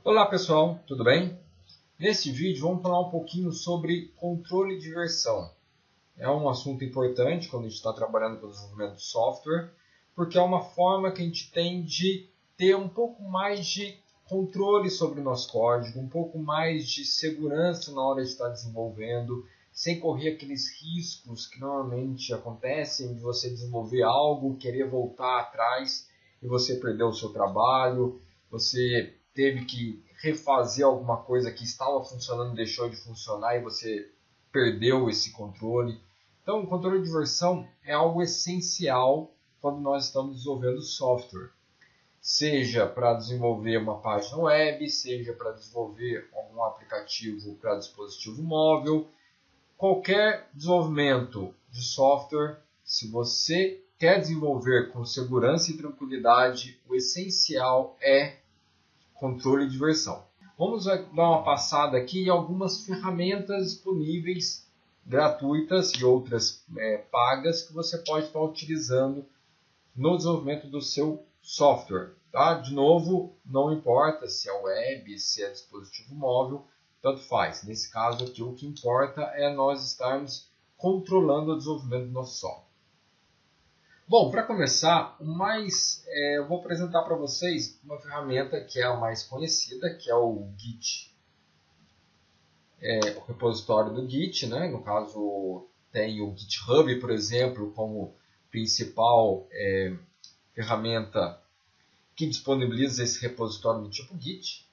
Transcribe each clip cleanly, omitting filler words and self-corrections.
Olá pessoal, tudo bem? Neste vídeo vamos falar um pouquinho sobre controle de versão. É um assunto importante quando a gente está trabalhando com o desenvolvimento de software, porque é uma forma que a gente tem de ter um pouco mais de controle sobre o nosso código, um pouco mais de segurança na hora de estar desenvolvendo, sem correr aqueles riscos que normalmente acontecem de você desenvolver algo, querer voltar atrás e você perder o seu trabalho, você teve que refazer alguma coisa que estava funcionando, deixou de funcionar e você perdeu esse controle. Então, o controle de versão é algo essencial quando nós estamos desenvolvendo software. Seja para desenvolver uma página web, seja para desenvolver algum aplicativo para dispositivo móvel, qualquer desenvolvimento de software, se você quer desenvolver com segurança e tranquilidade, o essencial é controle de versão. Vamos dar uma passada aqui em algumas ferramentas disponíveis, gratuitas e outras pagas, que você pode estar utilizando no desenvolvimento do seu software. Tá? De novo, não importa se é web, se é dispositivo móvel, tanto faz. Nesse caso aqui, o que importa é nós estarmos controlando o desenvolvimento do nosso software. Bom, para começar, eu vou apresentar para vocês uma ferramenta que é a mais conhecida, que é o Git. O repositório do Git, né? No caso, tem o GitHub, por exemplo, como principal ferramenta que disponibiliza esse repositório do tipo Git.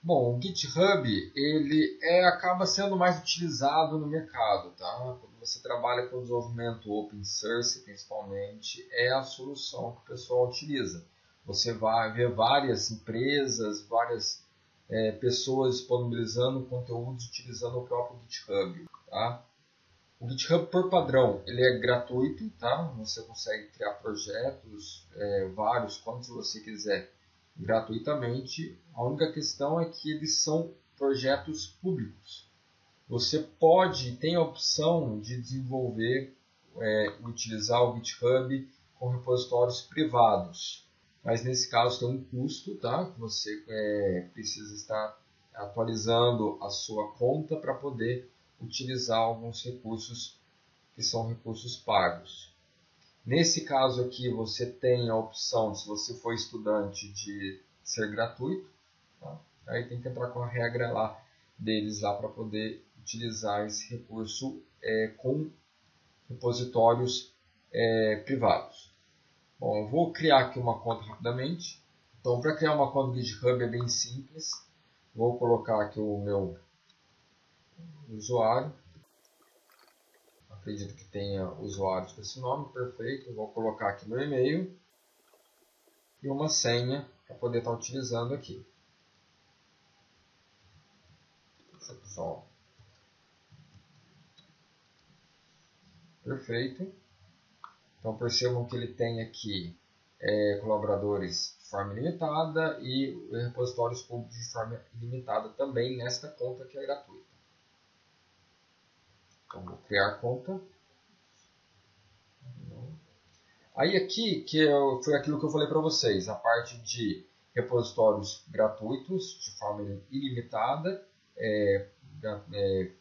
Bom, o GitHub ele acaba sendo mais utilizado no mercado, tá? Quando você trabalha com desenvolvimento open source, principalmente, é a solução que o pessoal utiliza. Você vai ver várias empresas, várias pessoas disponibilizando conteúdos utilizando o próprio GitHub, tá? O GitHub, por padrão, ele é gratuito, tá? Você consegue criar projetos, vários, quantos você quiser, gratuitamente. A única questão é que eles são projetos públicos. Você tem a opção de desenvolver, utilizar o GitHub com repositórios privados. Mas nesse caso tem um custo, tá? Você precisa estar atualizando a sua conta para poder utilizar alguns recursos que são recursos pagos. Nesse caso aqui você tem a opção, se você for estudante, de ser gratuito. Tá? Aí tem que entrar com a regra lá deles lá para poder utilizar esse recurso com repositórios privados. Bom, eu vou criar aqui uma conta rapidamente. Então, para criar uma conta do GitHub é bem simples. Vou colocar aqui o meu usuário. Acredito que tenha usuários com esse nome, perfeito. Vou colocar aqui meu e-mail e uma senha para poder estar utilizando aqui. Só. Perfeito. Então percebam que ele tem aqui colaboradores de forma ilimitada e repositórios públicos de forma ilimitada também nesta conta que é gratuita. Então vou criar conta. Aí aqui, foi aquilo que eu falei para vocês, a parte de repositórios gratuitos, de forma ilimitada,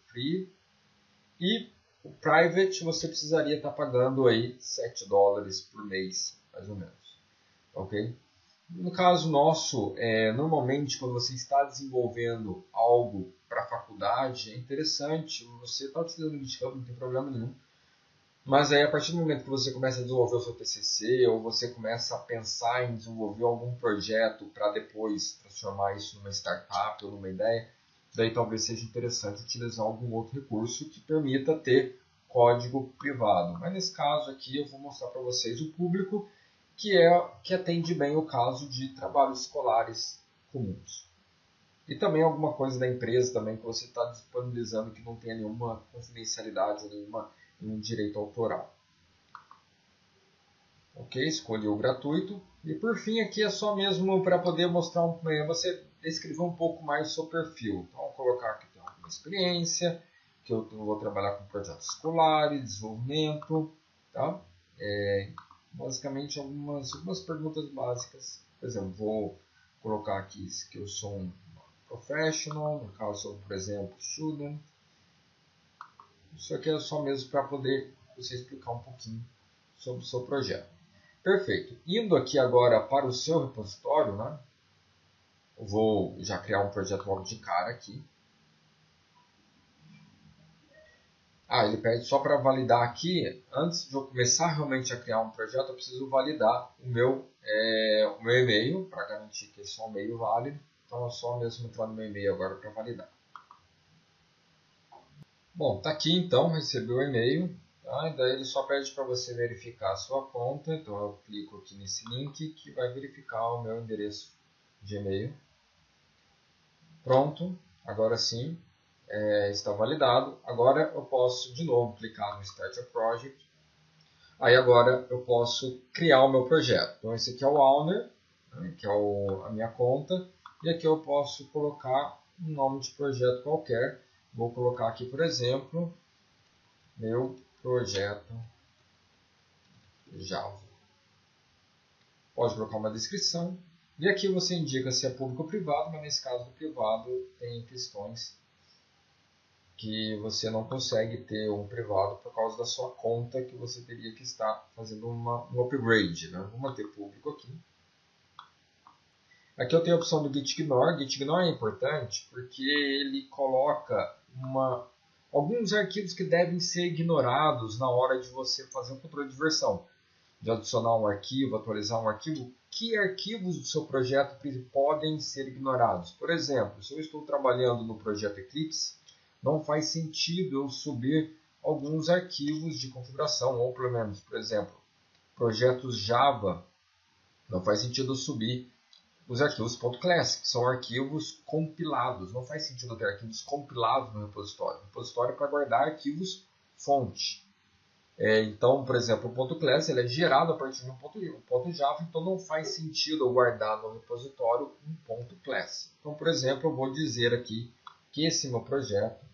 free, e o private você precisaria estar pagando aí $7 por mês, mais ou menos. Ok? No caso nosso, normalmente quando você está desenvolvendo algo para a faculdade, é interessante, você está utilizando o GitHub, não tem problema nenhum. Mas aí, a partir do momento que você começa a desenvolver o seu TCC ou você começa a pensar em desenvolver algum projeto para depois transformar isso numa startup ou numa ideia, daí talvez seja interessante utilizar algum outro recurso que permita ter código privado. Mas nesse caso aqui eu vou mostrar para vocês o público que atende bem o caso de trabalhos escolares comuns. E também alguma coisa da empresa também que você está disponibilizando que não tenha nenhuma confidencialidade, nenhum direito autoral. Ok, escolhi o gratuito. E por fim aqui é só mesmo para poder mostrar, você descrever um pouco mais o seu perfil. Então vou colocar aqui uma experiência, que eu vou trabalhar com projetos escolares, desenvolvimento, tá? basicamente algumas perguntas básicas. Por exemplo, vou colocar aqui que eu sou um professional, no caso, por exemplo, student. Isso aqui é só mesmo para poder você explicar um pouquinho sobre o seu projeto. Perfeito. Indo aqui agora para o seu repositório, né? Eu vou já criar um projeto logo de cara aqui. Ele pede só para validar aqui, antes de eu começar realmente a criar um projeto, eu preciso validar o meu e-mail, para garantir que esse é um e-mail válido. Então é só mesmo entrar no meu e-mail agora para validar. Bom, está aqui então, recebeu o e-mail. Tá? E daí ele só pede para você verificar a sua conta. Então eu clico aqui nesse link que vai verificar o meu endereço de e-mail. Pronto, agora sim. Está validado. Agora eu posso de novo clicar no Start a Project. Aí agora eu posso criar o meu projeto. Então esse aqui é o owner, né, que é a minha conta. E aqui eu posso colocar um nome de projeto qualquer. Vou colocar aqui, por exemplo, meu projeto Java. Pode colocar uma descrição. E aqui você indica se é público ou privado, mas nesse caso do privado tem questões que você não consegue ter um privado por causa da sua conta, que você teria que estar fazendo um upgrade. Né? Vou manter público aqui. Aqui eu tenho a opção do gitignore. Gitignore é importante porque ele coloca alguns arquivos que devem ser ignorados na hora de você fazer um controle de versão. De adicionar um arquivo, atualizar um arquivo. Que arquivos do seu projeto podem ser ignorados? Por exemplo, se eu estou trabalhando no projeto Eclipse, não faz sentido eu subir alguns arquivos de configuração, ou pelo menos, por exemplo, projetos Java, não faz sentido eu subir os arquivos .class, que são arquivos compilados. Não faz sentido eu ter arquivos compilados no repositório. O repositório é para guardar arquivos fonte. Então, por exemplo, o .class ele é gerado a partir de um ponto Java, então não faz sentido eu guardar no repositório um .class. Então, por exemplo, eu vou dizer aqui que esse meu projeto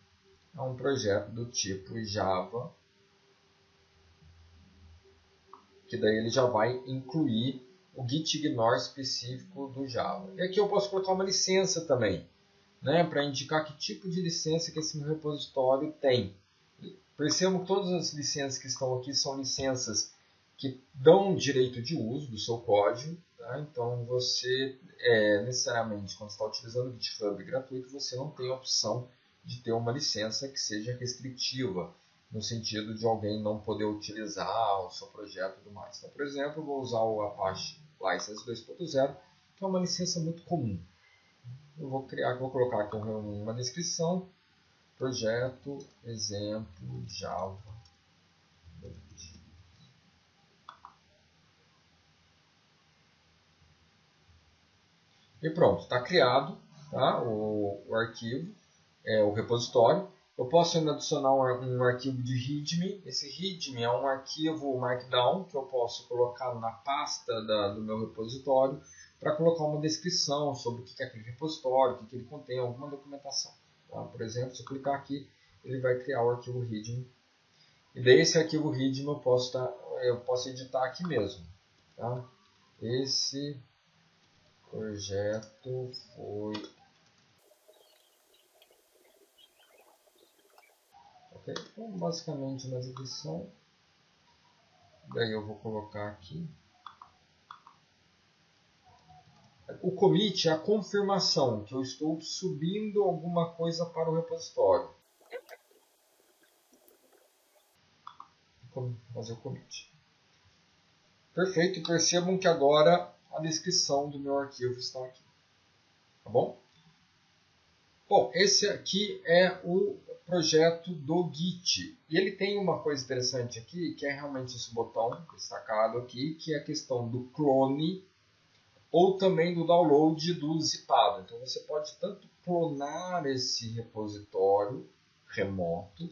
é um projeto do tipo Java, que daí ele já vai incluir o gitignore específico do Java. E aqui eu posso colocar uma licença também, né, para indicar que tipo de licença que esse meu repositório tem. Percebam que todas as licenças que estão aqui são licenças que dão direito de uso do seu código. Tá? Então, você, necessariamente, quando está utilizando o GitHub gratuito, você não tem a opção de ter uma licença que seja restritiva, no sentido de alguém não poder utilizar o seu projeto e tudo mais. Então, por exemplo, eu vou usar o Apache License 2.0, que é uma licença muito comum. Eu vou colocar aqui uma descrição. Projeto, exemplo, Java. E pronto, está criado, tá, o arquivo, o repositório. Eu posso ainda adicionar um arquivo de README. Esse README é um arquivo Markdown que eu posso colocar na pasta do meu repositório para colocar uma descrição sobre o que é aquele repositório, o que ele contém, alguma documentação. Tá? Por exemplo, se eu clicar aqui, ele vai criar o arquivo README. E daí esse arquivo README eu posso editar aqui mesmo. Tá? Esse projeto foi... Ok? Então, basicamente na descrição. Daí eu vou colocar aqui. O commit é a confirmação que eu estou subindo alguma coisa para o repositório. Vou fazer o commit. Perfeito, percebam que agora a descrição do meu arquivo está aqui. Tá bom? Bom, esse aqui é o projeto do Git. E ele tem uma coisa interessante aqui, que é realmente esse botão destacado aqui, que é a questão do clone ou também do download do zipado. Então você pode tanto clonar esse repositório remoto,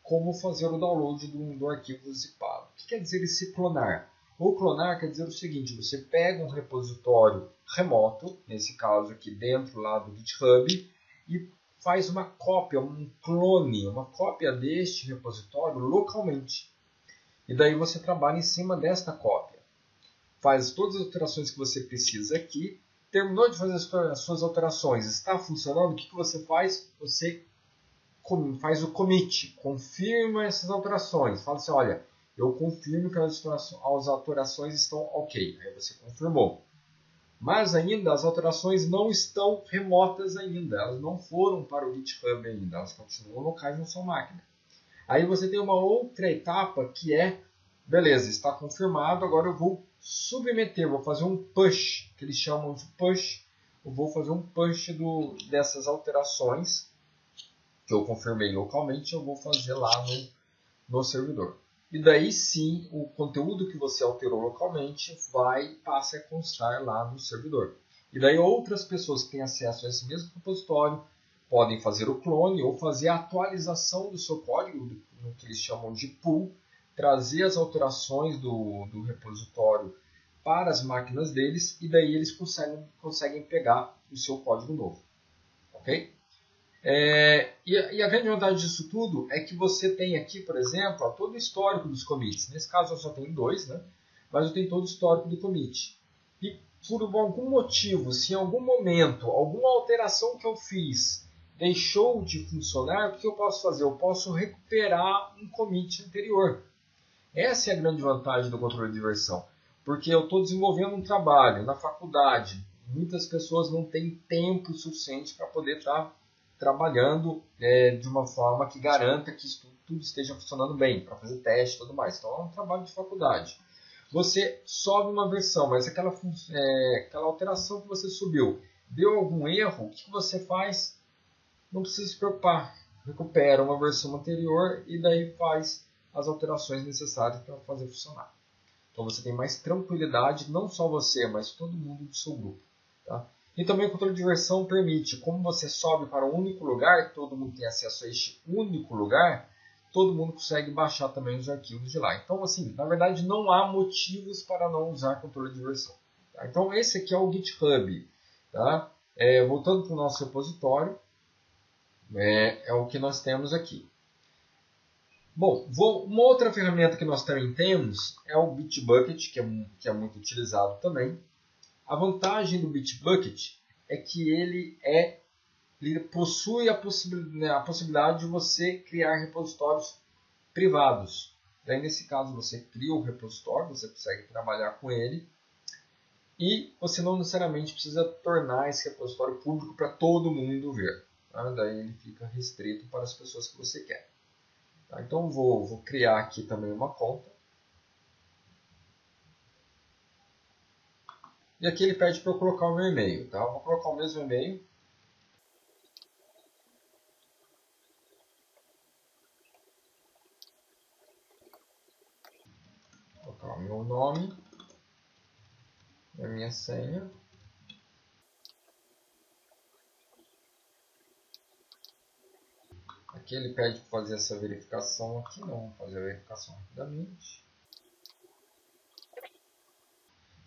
como fazer o download do arquivo zipado. O que quer dizer esse clonar? O clonar quer dizer o seguinte: você pega um repositório remoto, nesse caso aqui dentro lá do GitHub, e faz uma cópia, um clone, uma cópia deste repositório localmente. E daí você trabalha em cima desta cópia. faz todas as alterações que você precisa aqui, terminou de fazer as suas alterações, está funcionando, o que você faz? Você faz o commit, confirma essas alterações, fala assim, olha, eu confirmo que as alterações estão ok, aí você confirmou. Mas ainda as alterações não estão remotas ainda, elas não foram para o GitHub ainda, elas continuam locais na sua máquina. Aí você tem uma outra etapa que é, beleza, está confirmado, agora eu vou submeter, vou fazer um push, que eles chamam de push, eu vou fazer um push dessas alterações que eu confirmei localmente, eu vou fazer lá no servidor. E daí sim, o conteúdo que você alterou localmente passa a constar lá no servidor. E daí outras pessoas que têm acesso a esse mesmo repositório podem fazer o clone ou fazer a atualização do seu código, no que eles chamam de pull, trazer as alterações do repositório para as máquinas deles e daí eles conseguem pegar o seu código novo. Ok? E a grande vantagem disso tudo é que você tem aqui, por exemplo, todo o histórico dos commits. Nesse caso eu só tenho 2, né? Mas eu tenho todo o histórico do commit. E por algum motivo, se em algum momento, alguma alteração que eu fiz deixou de funcionar, o que eu posso fazer? Eu posso recuperar um commit anterior. Essa é a grande vantagem do controle de versão. Porque eu estou desenvolvendo um trabalho na faculdade. Muitas pessoas não têm tempo suficiente para poder estar trabalhando de uma forma que garanta que tudo esteja funcionando bem, para fazer teste e tudo mais. Então é um trabalho de faculdade. Você sobe uma versão, mas aquela alteração que você subiu deu algum erro, o que você faz? Não precisa se preocupar. Recupera uma versão anterior e daí faz as alterações necessárias para fazer funcionar. Então você tem mais tranquilidade, não só você, mas todo mundo do seu grupo. Tá? E também o controle de versão permite, como você sobe para um único lugar, todo mundo tem acesso a este único lugar, todo mundo consegue baixar também os arquivos de lá. Então, assim, na verdade, não há motivos para não usar controle de versão. Tá? Então, esse aqui é o GitHub. Tá? Voltando para o nosso repositório, é o que nós temos aqui. Bom, uma outra ferramenta que nós também temos é o Bitbucket, que é muito utilizado também. A vantagem do Bitbucket é que ele possui a possibilidade de você criar repositórios privados. Daí, nesse caso, você cria o repositório, você consegue trabalhar com ele e você não necessariamente precisa tornar esse repositório público para todo mundo ver. Tá? Daí ele fica restrito para as pessoas que você quer. Tá? Então, vou criar aqui também uma conta. E aqui ele pede para eu colocar o meu e-mail. Tá? Eu vou colocar o mesmo e-mail. Vou colocar o meu nome, a minha senha. Aqui ele pede para fazer essa verificação. Aqui não, vou fazer a verificação rapidamente.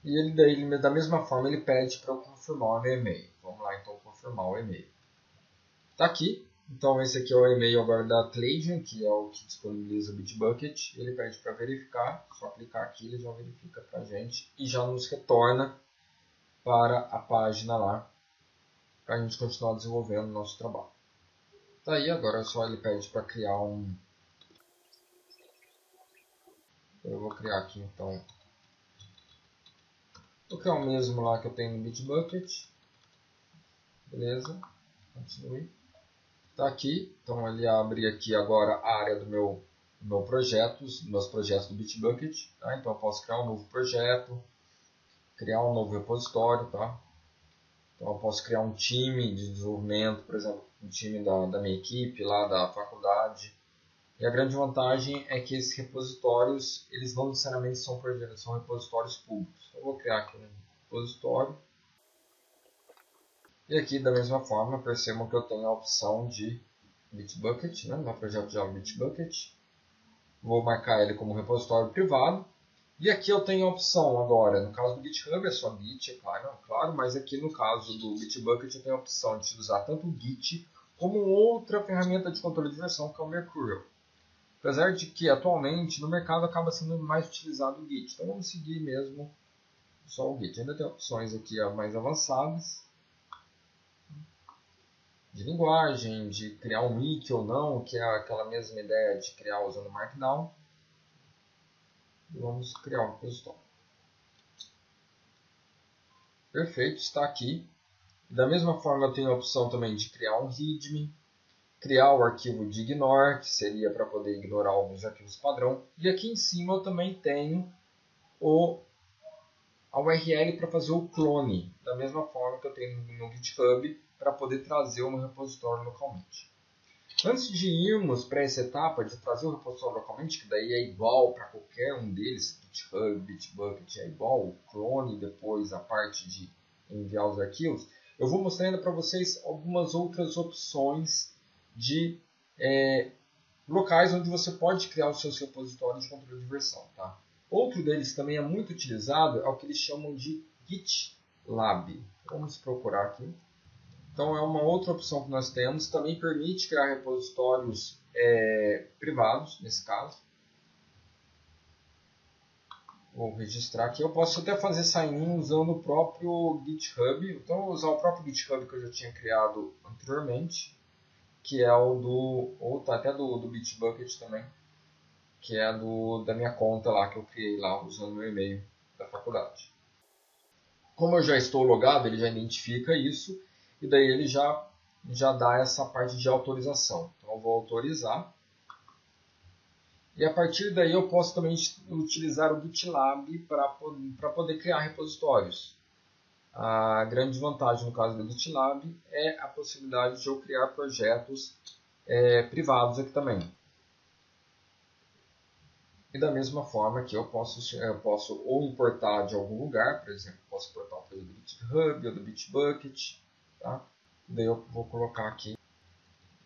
E ele daí, da mesma forma, ele pede para eu confirmar o meu e-mail. Vamos lá então confirmar o e-mail. Está aqui. Então esse aqui é o e-mail agora da Claydian, que é o que disponibiliza o Bitbucket. Ele pede para verificar, só clicar aqui ele já verifica para a gente e já nos retorna para a página lá, para a gente continuar desenvolvendo o nosso trabalho. Tá aí, agora só ele pede para criar um... Eu vou criar aqui então... Vou criar o mesmo lá que eu tenho no Bitbucket. Beleza, continue. Está aqui, então ele abre aqui agora a área do meu projeto, dos meus projetos do Bitbucket. Tá? Então eu posso criar um novo projeto, criar um novo repositório. Tá? Então eu posso criar um time de desenvolvimento, por exemplo, um time da minha equipe lá da faculdade. E a grande vantagem é que esses repositórios, eles não necessariamente são repositórios públicos. Então, eu vou criar aqui um repositório. E aqui, da mesma forma, percebam que eu tenho a opção de Bitbucket, né? No projeto Java Bitbucket. Vou marcar ele como repositório privado. E aqui eu tenho a opção agora, no caso do GitHub é só Git, é claro, mas aqui no caso do Bitbucket eu tenho a opção de usar tanto o Git como outra ferramenta de controle de versão, que é o Mercurial. Apesar de que atualmente no mercado acaba sendo mais utilizado o Git. Então vamos seguir mesmo só o Git. Ainda tem opções aqui mais avançadas de linguagem, de criar um wiki ou não, que é aquela mesma ideia de criar usando Markdown. E vamos criar um repositório. Perfeito, está aqui. Da mesma forma, eu tenho a opção também de criar um README, criar o arquivo de ignore, que seria para poder ignorar alguns arquivos padrão. E aqui em cima eu também tenho a URL para fazer o clone, da mesma forma que eu tenho no GitHub, para poder trazer o meu repositório localmente. Antes de irmos para essa etapa de trazer o repositório localmente, que daí é igual para qualquer um deles, GitHub, Bitbucket é igual, o clone, depois a parte de enviar os arquivos, eu vou mostrando para vocês algumas outras opções de locais onde você pode criar os seus repositórios de controle de versão. Tá? Outro deles também é muito utilizado, é o que eles chamam de GitLab. Vamos procurar aqui. Então é uma outra opção que nós temos. Também permite criar repositórios privados, nesse caso. Vou registrar aqui. Eu posso até fazer sign-in usando o próprio GitHub. Então eu vou usar o próprio GitHub que eu já tinha criado anteriormente, que é o do, ou tá até do Bitbucket também, que é da minha conta lá que eu criei lá usando meu e-mail da faculdade. Como eu já estou logado, ele já identifica isso e daí ele já dá essa parte de autorização. Então eu vou autorizar. E a partir daí eu posso também utilizar o GitLab para poder criar repositórios. A grande vantagem no caso do GitLab é a possibilidade de eu criar projetos privados aqui também. E da mesma forma que eu posso ou importar de algum lugar, por exemplo, posso importar uma coisa do GitHub ou do Bitbucket. Tá? Daí eu vou colocar aqui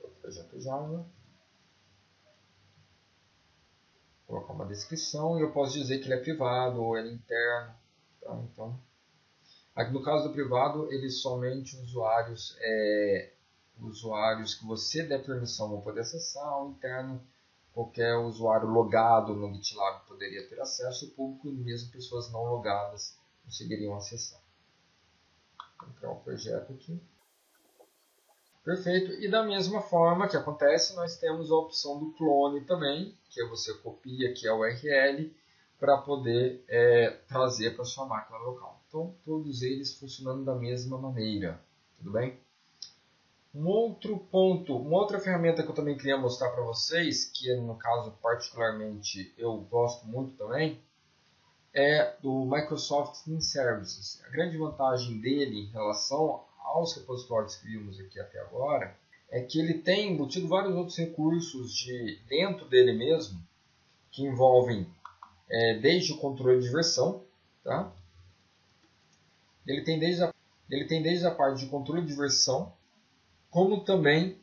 o projeto Java. Colocar uma descrição e eu posso dizer que ele é privado ou ele é interno. Tá? Então, aqui no caso do privado, ele somente usuários que você der permissão vão poder acessar. O interno, qualquer usuário logado no GitLab poderia ter acesso. O público, mesmo pessoas não logadas, conseguiriam acessar. Vou criar um projeto aqui. Perfeito. E da mesma forma que acontece, nós temos a opção do clone também, que você copia aqui a URL para poder trazer para sua máquina local. Então, todos eles funcionando da mesma maneira. Tudo bem? Um outro ponto, uma outra ferramenta que eu também queria mostrar para vocês, que no caso particularmente eu gosto muito também, é o Microsoft Team Services. A grande vantagem dele em relação aos repositórios que vimos aqui até agora é que ele tem embutido vários outros recursos dentro dele mesmo, que envolvem desde o controle de versão, tá? Ele tem desde a parte de controle de versão, como também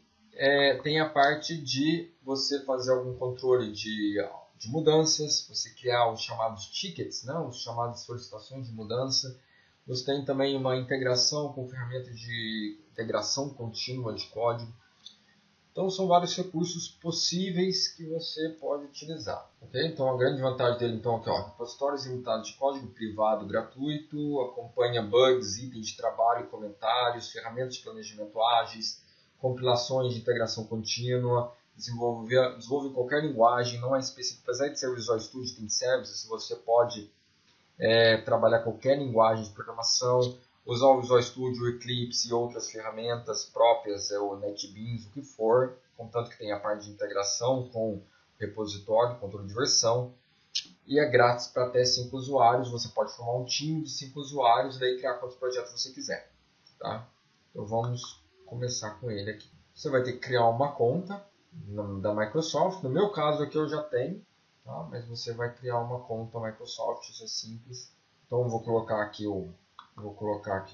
tem a parte de você fazer algum controle de mudanças, você criar os chamados tickets, né? Os chamadas solicitações de mudança. Você tem também uma integração com ferramentas de integração contínua de código. Então são vários recursos possíveis que você pode utilizar. Okay? Então a grande vantagem dele então, aqui, repositórios limitados de código privado gratuito, acompanha bugs, itens de trabalho e comentários, ferramentas de planejamento ágeis, compilações de integração contínua, desenvolve em qualquer linguagem, não é específico, apesar de ser Visual Studio, tem services, você pode trabalhar qualquer linguagem de programação, usar o Visual Studio, o Eclipse e outras ferramentas próprias, o NetBeans, o que for, contanto que tenha a parte de integração com o repositório, controle de versão, e é grátis para até 5 usuários, você pode formar um time de 5 usuários e daí criar quantos projetos você quiser. Tá? Então vamos começar com ele aqui. Você vai ter que criar uma conta da Microsoft, no meu caso aqui eu já tenho, tá? Mas você vai criar uma conta Microsoft, isso é simples. Então eu vou colocar aqui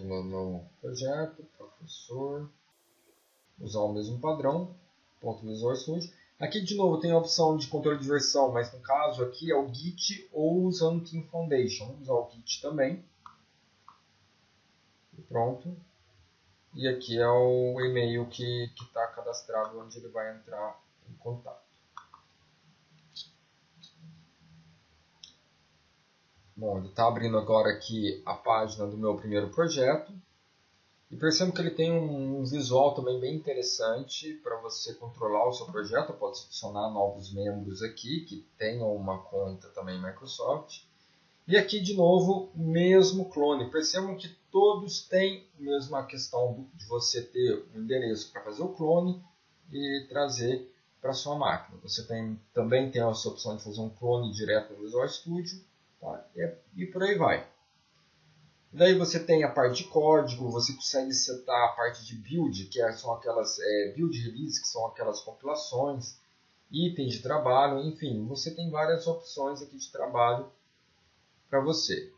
no meu projeto, professor, usar o mesmo padrão, .Visual Studio. Aqui de novo tem a opção de controle de versão, mas no caso aqui é o Git ou usando Team Foundation. Vamos usar o Git também. E pronto. E aqui é o e-mail que está cadastrado, onde ele vai entrar em contato. Bom, ele está abrindo agora aqui a página do meu primeiro projeto. E percebo que ele tem um visual também bem interessante para você controlar o seu projeto. Pode adicionar novos membros aqui que tenham uma conta também Microsoft. E aqui de novo o mesmo clone. Percebam que todos têm a mesma questão de você ter um endereço para fazer o clone e trazer para sua máquina. Você também tem essa opção de fazer um clone direto no Visual Studio, tá? E por aí vai. Daí você tem a parte de código, você consegue setar a parte de build, são aquelas build release, que são aquelas compilações, itens de trabalho, enfim, você tem várias opções aqui de trabalho para você.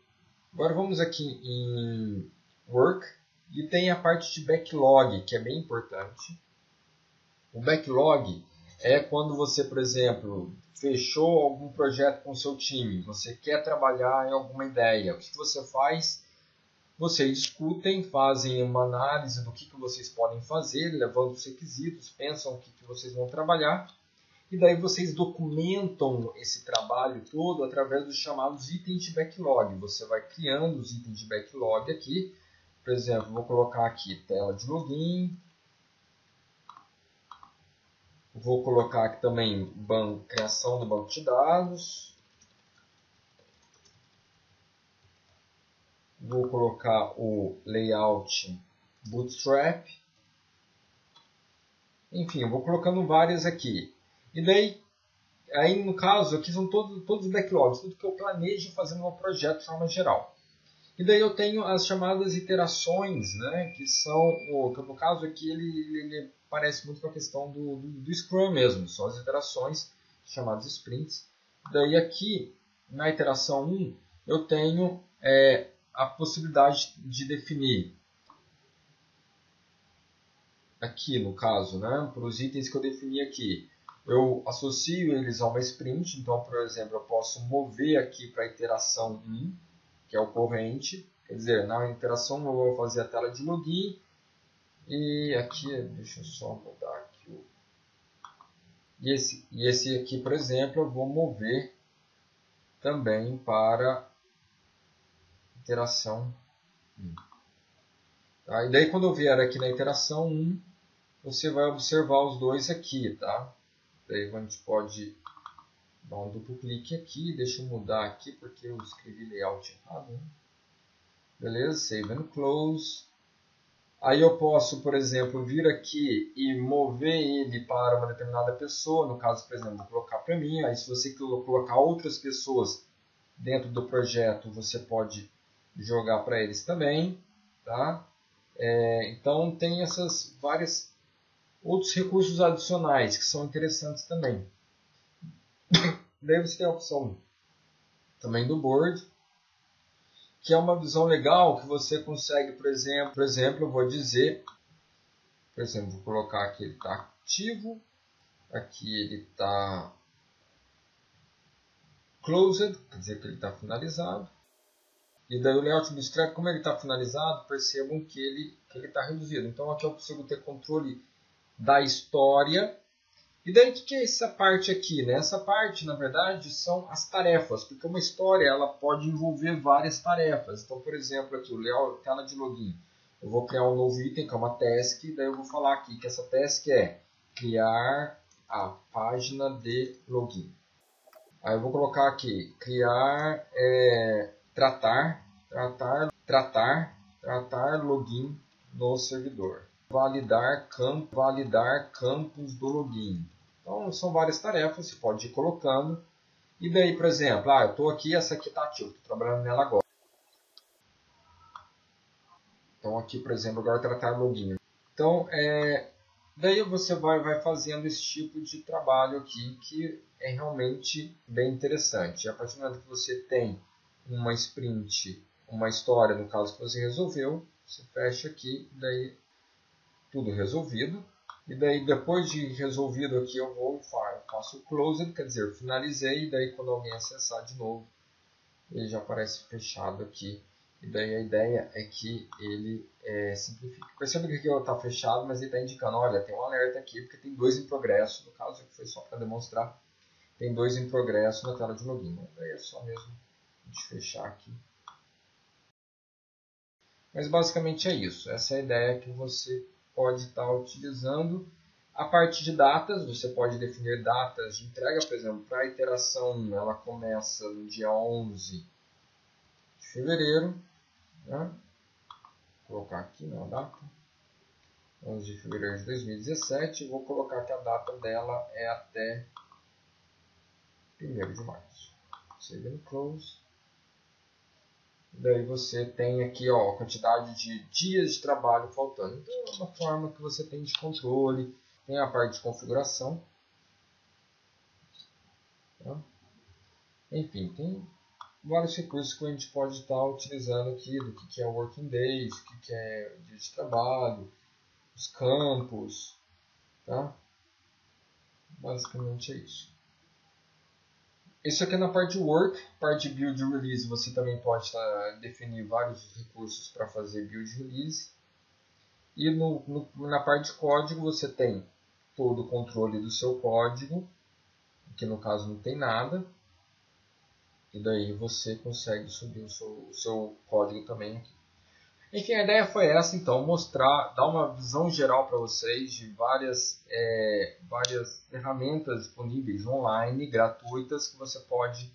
Agora vamos aqui em Work e tem a parte de backlog, que é bem importante. O backlog é quando você, por exemplo, fechou algum projeto com o seu time, você quer trabalhar em alguma ideia, o que você faz? Vocês discutem, fazem uma análise do que vocês podem fazer, levando os requisitos, pensam o que vocês vão trabalhar, e daí vocês documentam esse trabalho todo através dos chamados itens de backlog. Você vai criando os itens de backlog aqui. Por exemplo, vou colocar aqui tela de login. Vou colocar aqui também criação do banco de dados. Vou colocar o layout Bootstrap. Enfim, eu vou colocando várias aqui. E daí, aí no caso, aqui são todos os backlogs, tudo que eu planejo fazer no meu projeto de forma geral. E daí eu tenho as chamadas iterações, né, que no caso aqui ele parece muito com a questão do Scrum mesmo, são as iterações chamadas sprints. Daí aqui, na iteração 1, eu tenho a possibilidade de definir, aqui no caso, né, para os itens que eu defini aqui, eu associo eles a uma sprint, então, por exemplo, eu posso mover aqui para a iteração 1, que é o corrente, quer dizer, na iteração eu vou fazer a tela de login, e aqui, deixa eu só mudar aqui, e esse aqui, por exemplo, eu vou mover também para iteração 1. Tá? E daí quando eu vier aqui na iteração 1, você vai observar os dois aqui, tá? Daí a gente pode dar um duplo clique aqui, deixa eu mudar aqui porque eu escrevi layout errado, né? Beleza, save and close. Aí eu posso, por exemplo, vir aqui e mover ele para uma determinada pessoa, no caso, por exemplo, vou colocar para mim, aí se você colocar outras pessoas dentro do projeto, você pode jogar para eles também, tá? Então tem essas várias outros recursos adicionais que são interessantes também. Daí você tem a opção também do board, que é uma visão legal que você consegue, por exemplo, eu vou dizer, por exemplo, vou colocar aqui ele está ativo, aqui ele está closed, quer dizer que ele está finalizado. E daí o layout do Bootstrap, como ele está finalizado, percebam que ele está reduzido. Então aqui eu consigo ter controle da história. E daí o que é essa parte aqui? Né? Essa parte, na verdade, são as tarefas, porque uma história ela pode envolver várias tarefas. Então, por exemplo, aqui o layout, tela de login. Eu vou criar um novo item, que é uma task, daí eu vou falar aqui que essa task é criar a página de login. Aí eu vou colocar aqui, criar, tratar login no servidor. Validar campos do login. Então são várias tarefas, você pode ir colocando. E daí, por exemplo, eu estou aqui, essa aqui está ativa, estou trabalhando nela agora. Então aqui, por exemplo, agora tratar login. Então, daí você vai fazendo esse tipo de trabalho aqui, que é realmente bem interessante. A partir do momento que você tem uma sprint, uma história, no caso que você resolveu, você fecha aqui, daí tudo resolvido. E daí depois de resolvido aqui eu faço o closed, quer dizer, finalizei, e daí quando alguém acessar de novo, ele já aparece fechado aqui. E daí a ideia é que ele simplifique. Perceba que aqui está fechado, mas ele está indicando, olha, tem um alerta aqui, porque tem 2 em progresso, no caso que foi só para demonstrar, tem 2 em progresso na tela de login. Daí é só mesmo Deixa eu fechar aqui. Mas basicamente é isso. Essa é a ideia que você pode estar utilizando. A parte de datas, você pode definir datas de entrega, por exemplo, para a iteração, ela começa no dia 11 de fevereiro. Né? Vou colocar aqui na data. 11 de fevereiro de 2017. Vou colocar que a data dela é até 1º de março. Save and close. Daí você tem aqui ó, a quantidade de dias de trabalho faltando. Então é uma forma que você tem de controle. Tem a parte de configuração. Tá? Enfim, tem vários recursos que a gente pode estar utilizando aqui, do que é Working Days, o que é dia de trabalho, os campos. Tá? Basicamente é isso. Isso aqui é na parte de Work, parte de Build e Release, você também pode definir vários recursos para fazer Build e Release. E na parte de código você tem todo o controle do seu código, que no caso não tem nada. E daí você consegue subir o seu código também aqui. Enfim, a ideia foi essa, então, mostrar, dar uma visão geral para vocês de várias ferramentas disponíveis online, gratuitas, que você pode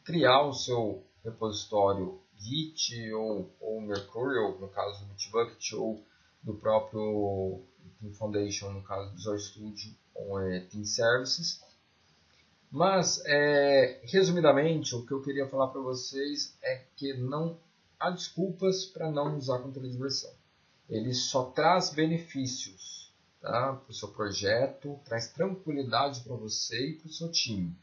criar o seu repositório Git ou Mercurial, no caso do Bitbucket, ou do próprio Team Foundation, no caso do Visual Studio ou Team Services. Mas, resumidamente, o que eu queria falar para vocês é que não há desculpas para não usar controle de versão. Ele só traz benefícios, tá, para o seu projeto, traz tranquilidade para você e para o seu time.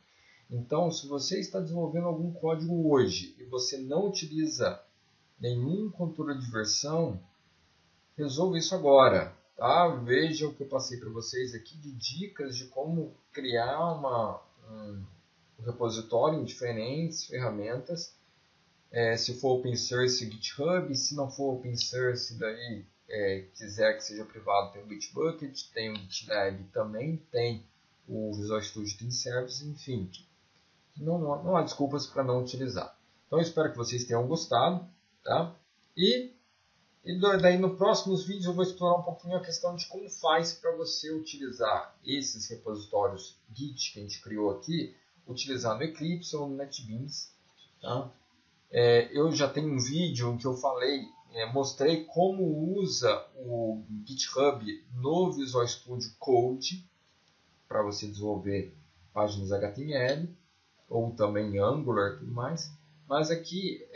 Então, se você está desenvolvendo algum código hoje e você não utiliza nenhum controle de versão, resolva isso agora. Tá? Veja o que eu passei para vocês aqui de dicas de como criar um repositório em diferentes ferramentas. Se for open source, GitHub. Se não for open source, daí quiser que seja privado, tem o Bitbucket, tem o GitLab também, tem o Visual Studio Team Service, enfim. Não há desculpas para não utilizar. Então, eu espero que vocês tenham gostado. Tá? E daí, nos próximos vídeos, eu vou explorar um pouquinho a questão de como faz para você utilizar esses repositórios Git que a gente criou aqui, utilizando Eclipse ou NetBeans. Tá? Eu já tenho um vídeo em que eu mostrei como usa o GitHub no Visual Studio Code para você desenvolver páginas HTML ou também Angular e tudo mais. Mas aqui,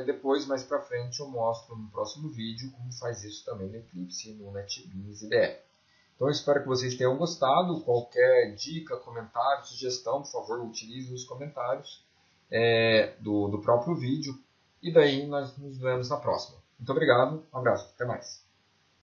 depois, mais para frente, eu mostro no próximo vídeo como faz isso também no Eclipse e no NetBeans IDE. Então, eu espero que vocês tenham gostado. Qualquer dica, comentário, sugestão, por favor, utilize nos comentários do próprio vídeo. E daí, nós nos vemos na próxima. Muito obrigado, um abraço, até mais.